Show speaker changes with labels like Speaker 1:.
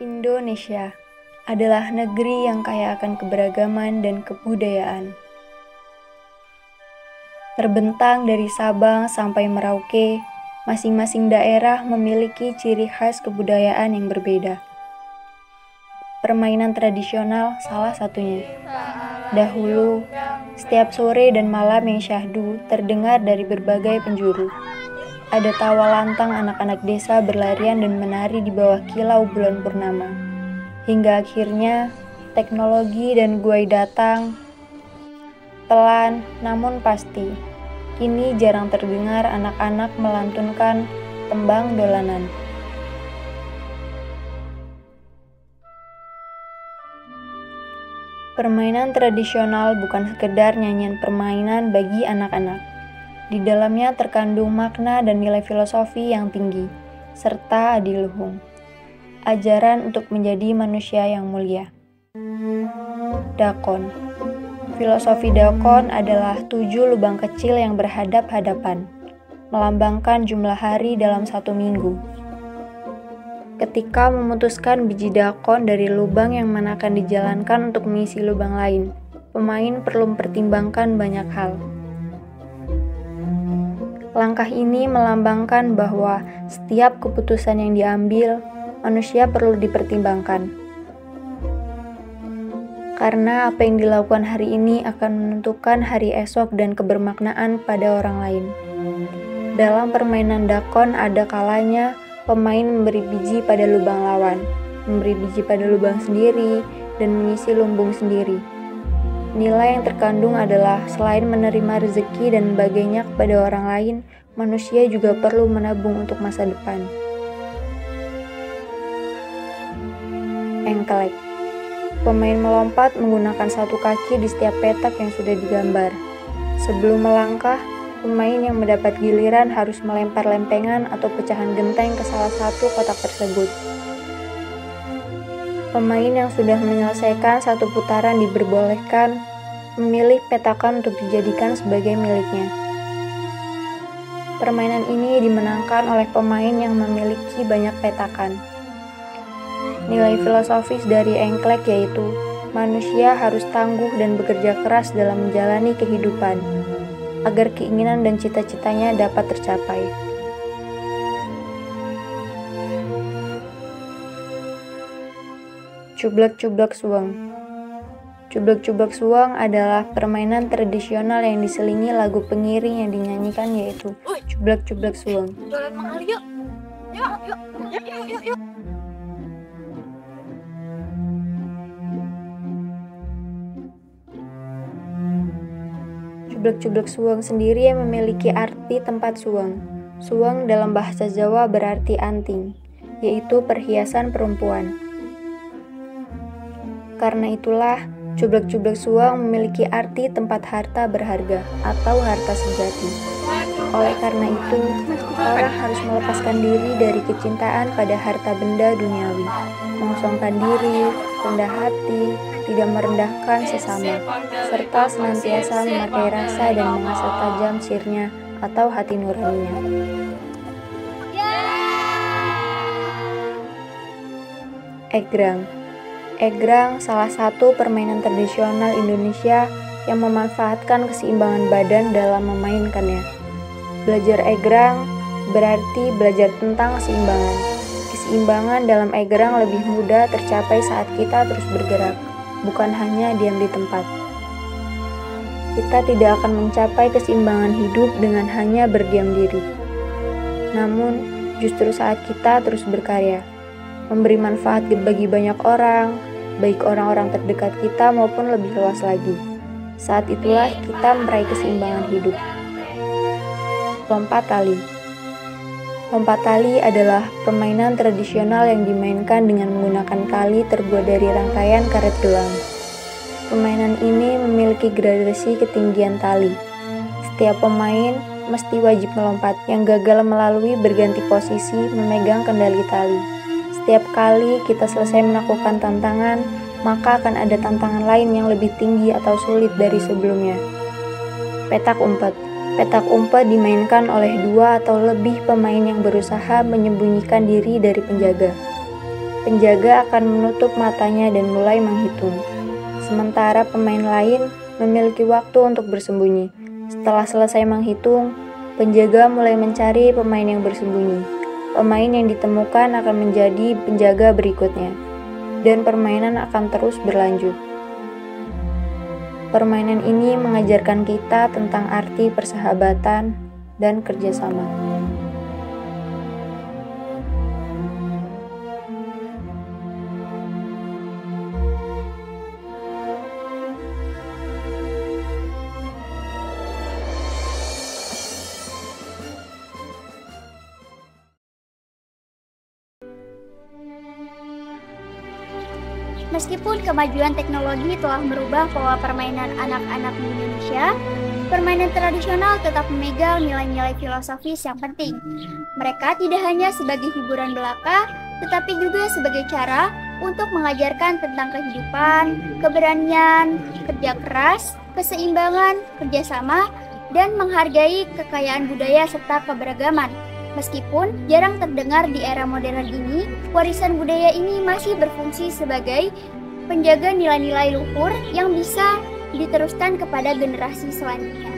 Speaker 1: Indonesia adalah negeri yang kaya akan keberagaman dan kebudayaan. Terbentang dari Sabang sampai Merauke, masing-masing daerah memiliki ciri khas kebudayaan yang berbeda. Permainan tradisional salah satunya. Dahulu, setiap sore dan malam yang syahdu terdengar dari berbagai penjuru. Ada tawa lantang anak-anak desa berlarian dan menari di bawah kilau bulan purnama. Hingga akhirnya, teknologi dan guai datang, pelan namun pasti. Kini jarang terdengar anak-anak melantunkan tembang dolanan. Permainan tradisional bukan sekedar nyanyian permainan bagi anak-anak. Di dalamnya terkandung makna dan nilai filosofi yang tinggi, serta adiluhung. Ajaran untuk menjadi manusia yang mulia. Dakon. Filosofi dakon adalah 7 lubang kecil yang berhadap-hadapan, melambangkan jumlah hari dalam 1 minggu. Ketika memutuskan biji dakon dari lubang yang mana akan dijalankan untuk mengisi lubang lain, pemain perlu mempertimbangkan banyak hal. Langkah ini melambangkan bahwa setiap keputusan yang diambil, manusia perlu dipertimbangkan. Karena apa yang dilakukan hari ini akan menentukan hari esok dan kebermaknaan pada orang lain. Dalam permainan dakon ada kalanya pemain memberi biji pada lubang lawan, memberi biji pada lubang sendiri, dan mengisi lumbung sendiri. Nilai yang terkandung adalah selain menerima rezeki dan membagainya kepada orang lain, manusia juga perlu menabung untuk masa depan. Engklek. Pemain melompat menggunakan satu kaki di setiap petak yang sudah digambar. Sebelum melangkah, pemain yang mendapat giliran harus melempar lempengan atau pecahan genteng ke salah satu kotak tersebut. Pemain yang sudah menyelesaikan satu putaran diperbolehkan memilih petakan untuk dijadikan sebagai miliknya. Permainan ini dimenangkan oleh pemain yang memiliki banyak petakan. Nilai filosofis dari engklek yaitu manusia harus tangguh dan bekerja keras dalam menjalani kehidupan, agar keinginan dan cita-citanya dapat tercapai. Cublak-cublak suweng. Cublak-cublak suweng adalah permainan tradisional yang diselingi lagu pengiring yang dinyanyikan yaitu cublak-cublak suweng. Cublak-cublak suweng sendiri yang memiliki arti tempat suweng. Suweng dalam bahasa Jawa berarti anting, yaitu perhiasan perempuan. Karena itulah, cublak-cublak suweng memiliki arti tempat harta berharga atau harta sejati. Oleh karena itu, orang harus melepaskan diri dari kecintaan pada harta benda duniawi, mengosongkan diri, rendah hati, tidak merendahkan sesama, serta senantiasa memakai rasa dan mengasah tajam sirnya atau hati nuraninya. Egrang. Egrang salah satu permainan tradisional Indonesia yang memanfaatkan keseimbangan badan dalam memainkannya. Belajar egrang berarti belajar tentang keseimbangan. Keseimbangan dalam egrang lebih mudah tercapai saat kita terus bergerak, bukan hanya diam di tempat. Kita tidak akan mencapai keseimbangan hidup dengan hanya berdiam diri. Namun, justru saat kita terus berkarya, memberi manfaat bagi banyak orang, baik orang-orang terdekat kita maupun lebih luas lagi. Saat itulah kita meraih keseimbangan hidup. Lompat tali. Lompat tali adalah permainan tradisional yang dimainkan dengan menggunakan tali terbuat dari rangkaian karet gelang. Permainan ini memiliki gradasi ketinggian tali. Setiap pemain mesti wajib melompat, yang gagal melalui berganti posisi memegang kendali tali. Setiap kali kita selesai melakukan tantangan, maka akan ada tantangan lain yang lebih tinggi atau sulit dari sebelumnya. Petak umpet. Petak umpet dimainkan oleh 2 atau lebih pemain yang berusaha menyembunyikan diri dari penjaga. penjaga akan menutup matanya dan mulai menghitung. Sementara pemain lain memiliki waktu untuk bersembunyi. Setelah selesai menghitung, penjaga mulai mencari pemain yang bersembunyi. Pemain yang ditemukan akan menjadi penjaga berikutnya, dan permainan akan terus berlanjut. Permainan ini mengajarkan kita tentang arti persahabatan dan kerjasama.
Speaker 2: Meskipun kemajuan teknologi telah merubah pola permainan anak-anak di Indonesia, permainan tradisional tetap memegang nilai-nilai filosofis yang penting. Mereka tidak hanya sebagai hiburan belaka, tetapi juga sebagai cara untuk mengajarkan tentang kehidupan, keberanian, kerja keras, keseimbangan, kerjasama, dan menghargai kekayaan budaya serta keberagaman. Meskipun jarang terdengar di era modern ini, warisan budaya ini masih berfungsi sebagai penjaga nilai-nilai luhur yang bisa diteruskan kepada generasi selanjutnya.